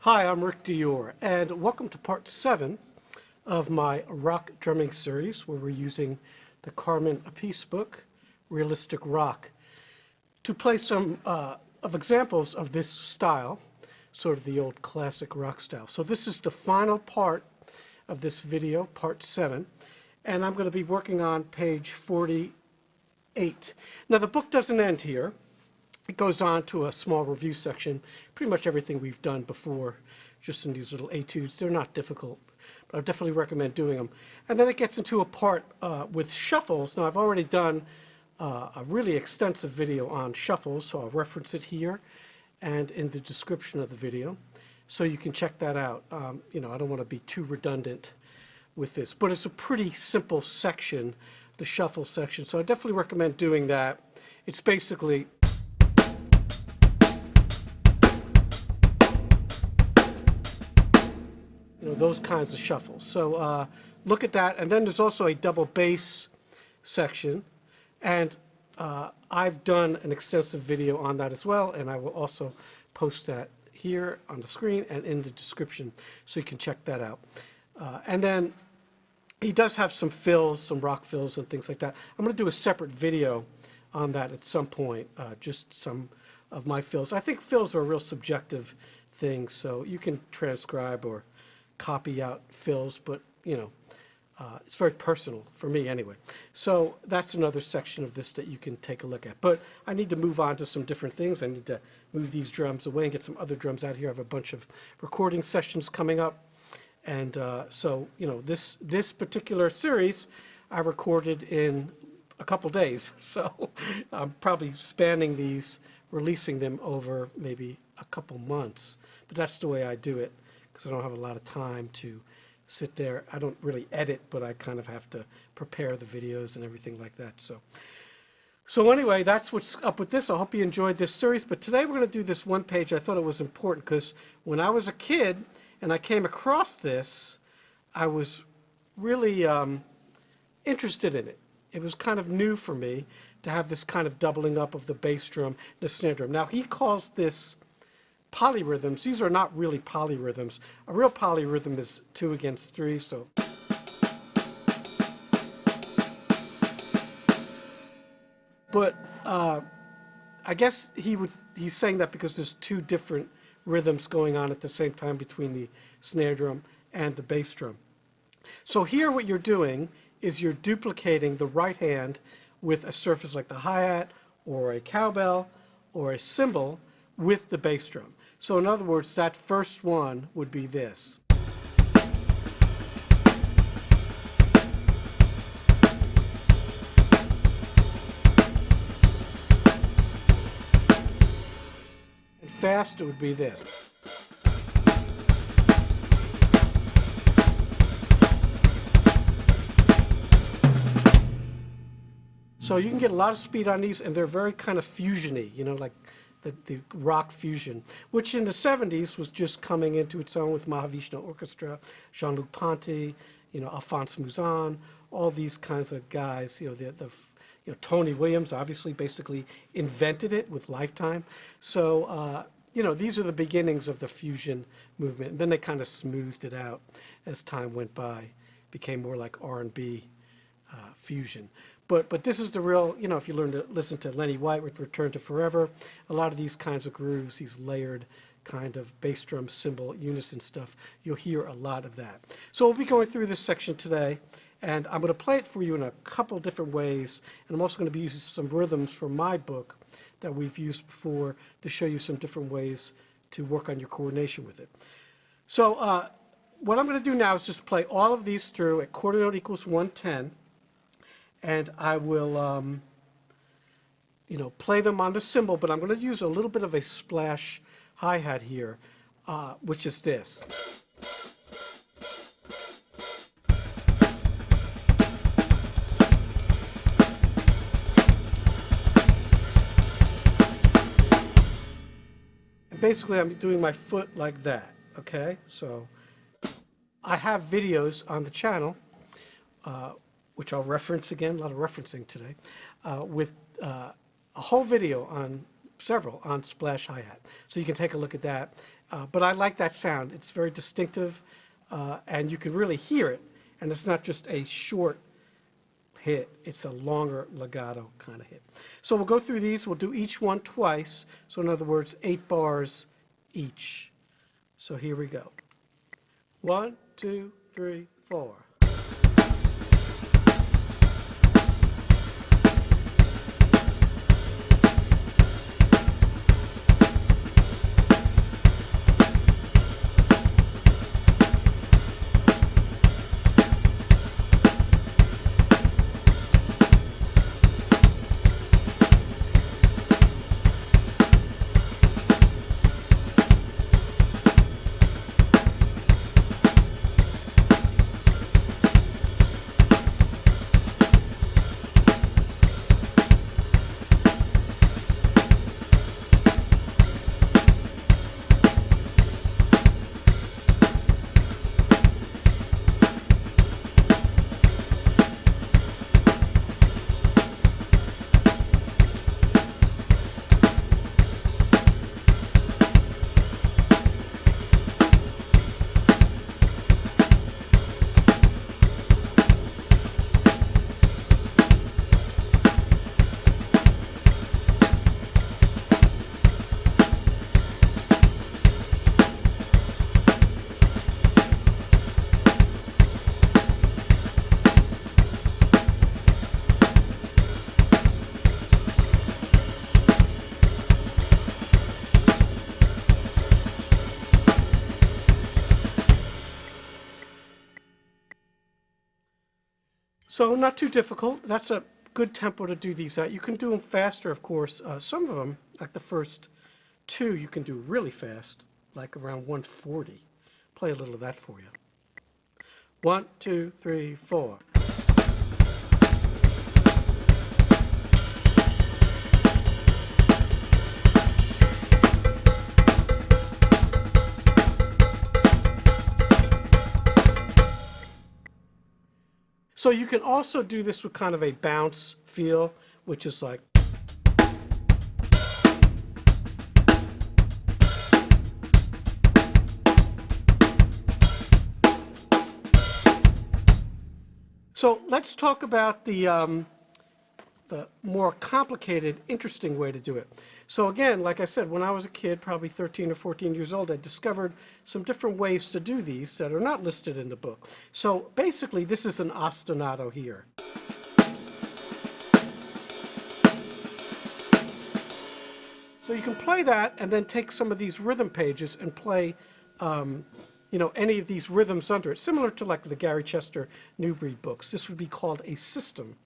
Hi, I'm rickdior, and welcome to part 7 of my rock drumming series, where we're using the Carmine Appice book, Realistic Rock, to play some of examples of this style, sort of the old classic rock style. So this is the final part of this video, part 7, and I'm going to be working on page 48. Now the book doesn't end here. It goes on to a small review section, pretty much everything we've done before, just in these little etudes. They're not difficult, but I definitely recommend doing them. And then it gets into a part with shuffles. Now, I've already done a really extensive video on shuffles, so I'll reference it here and in the description of the video, so you can check that out. I don't want to be too redundant with this, but it's a pretty simple section, the shuffle section, so I definitely recommend doing that. It's basically those kinds of shuffles. So look at that. And then there's also a double bass section. And I've done an extensive video on that as well. And I will also post that here on the screen and in the description, so you can check that out. And then he does have some fills, some rock fills and things like that. I'm going to do a separate video on that at some point, just some of my fills. I think fills are a real subjective thing, so you can transcribe or copy out fills, but it's very personal for me anyway. So that's another section of this that you can take a look at. But I need to move on to some different things. I need to move these drums away and get some other drums out here. I have a bunch of recording sessions coming up, and so this particular series I recorded in a couple days. So I'm probably spanning these, releasing them over maybe a couple months. But that's the way I do it, because I don't have a lot of time to sit there. I don't really edit, but I kind of have to prepare the videos and everything like that. So anyway, that's what's up with this. I hope you enjoyed this series. But today we're going to do this one page. I thought it was important because when I was a kid and I came across this, I was really interested in it. It was kind of new for me to have this kind of doubling up of the bass drum and the snare drum. Now, he calls this polyrhythms. These are not really polyrhythms. A real polyrhythm is 2 against 3, so. But I guess he's saying that because there's 2 different rhythms going on at the same time between the snare drum and the bass drum. So here what you're doing is you're duplicating the right hand with a surface like the hi-hat or a cowbell or a cymbal with the bass drum. So in other words, that first one would be this. And fast, it would be this. So you can get a lot of speed on these, and they're very kind of fusiony, like the rock fusion, which in the 70s was just coming into its own with Mahavishnu Orchestra, Jean-Luc Ponty, Alphonse Mouzon, all these kinds of guys. Tony Williams obviously basically invented it with Lifetime. So these are the beginnings of the fusion movement. And then they kind of smoothed it out as time went by, became more like R&B fusion. But this is the real, if you learn to listen to Lenny White with Return to Forever, a lot of these kinds of grooves, these layered kind of bass drum, cymbal, unison stuff, you'll hear a lot of that. So we'll be going through this section today, and I'm going to play it for you in a couple different ways, and I'm also going to be using some rhythms from my book that we've used before to show you some different ways to work on your coordination with it. So what I'm going to do now is just play all of these through at quarter note equals 110. And I will, play them on the cymbal, but I'm going to use a little bit of a splash hi-hat here, which is this. And basically, I'm doing my foot like that, okay? So I have videos on the channel, which I'll reference again, a lot of referencing today, with a whole video on several on splash hi-hat. So you can take a look at that But I like that sound. It's very distinctive, and you can really hear it. And it's not just a short hit. It's a longer legato kind of hit. So we'll go through these. We'll do each one twice. So in other words, 8 bars each. So here we go. 1, 2, 3, 4. So not too difficult. That's a good tempo to do these at. You can do them faster, of course. Some of them, like the first 2, you can do really fast, like around 140. Play a little of that for you. 1, 2, 3, 4. So you can also do this with kind of a bounce feel, which is like. So let's talk about the more complicated, interesting way to do it. So again, like I said, when I was a kid, probably 13 or 14 years old, I discovered some different ways to do these that are not listed in the book. So basically, this is an ostinato here. So you can play that and then take some of these rhythm pages and play any of these rhythms under it, similar to like the Gary Chester New Breed books. This would be called a system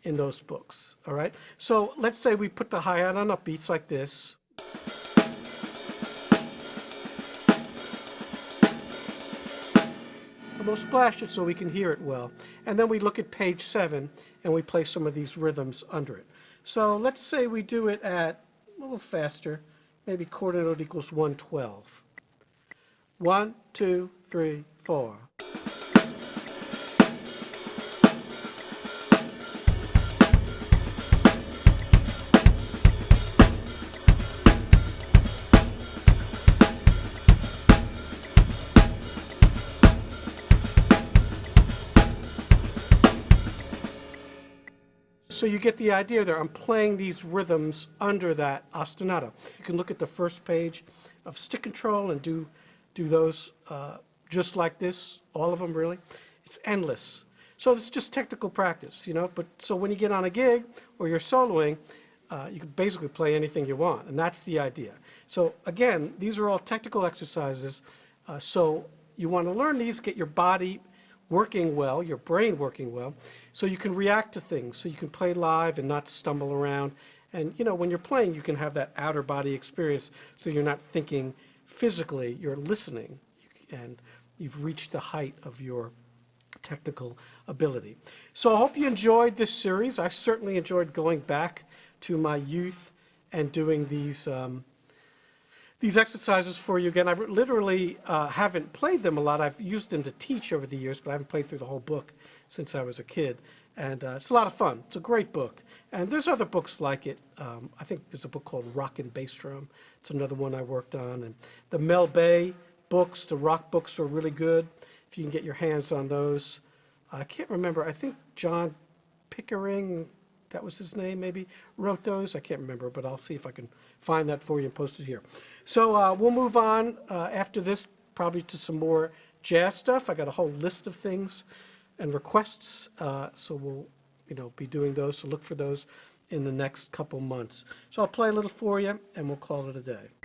in those books, all right? So let's say we put the hi-hat on upbeats like this. And we'll splash it so we can hear it well. And then we look at page 7 and we play some of these rhythms under it. So let's say we do it at a little faster, maybe quarter note equals 112. 1, 2, 3, 4. So you get the idea there. I'm playing these rhythms under that ostinato. You can look at the first page of stick control and do those just like this, all of them really. It's endless. So it's just technical practice, But so when you get on a gig or you're soloing, you can basically play anything you want, and that's the idea. So again, these are all technical exercises. So you want to learn these, get your body working well, your brain working well, so you can react to things, so you can play live and not stumble around. And when you're playing, you can have that outer body experience, so you're not thinking physically, you're listening, and you've reached the height of your technical ability. So I hope you enjoyed this series. I certainly enjoyed going back to my youth and doing these exercises for you again. I literally haven't played them a lot. I've used them to teach over the years, but I haven't played through the whole book since I was a kid. And it's a lot of fun. It's a great book. And there's other books like it. I think there's a book called Rock and Bass Drum. It's another one I worked on. And the Mel Bay books, the rock books, are really good if you can get your hands on those. I can't remember. I think John Pickering, that was his name maybe, wrote those. I can't remember, but I'll see if I can find that for you and post it here. So we'll move on after this probably to some more jazz stuff. I got a whole list of things and requests, so we'll be doing those. So look for those in the next couple months. So I'll play a little for you, and we'll call it a day.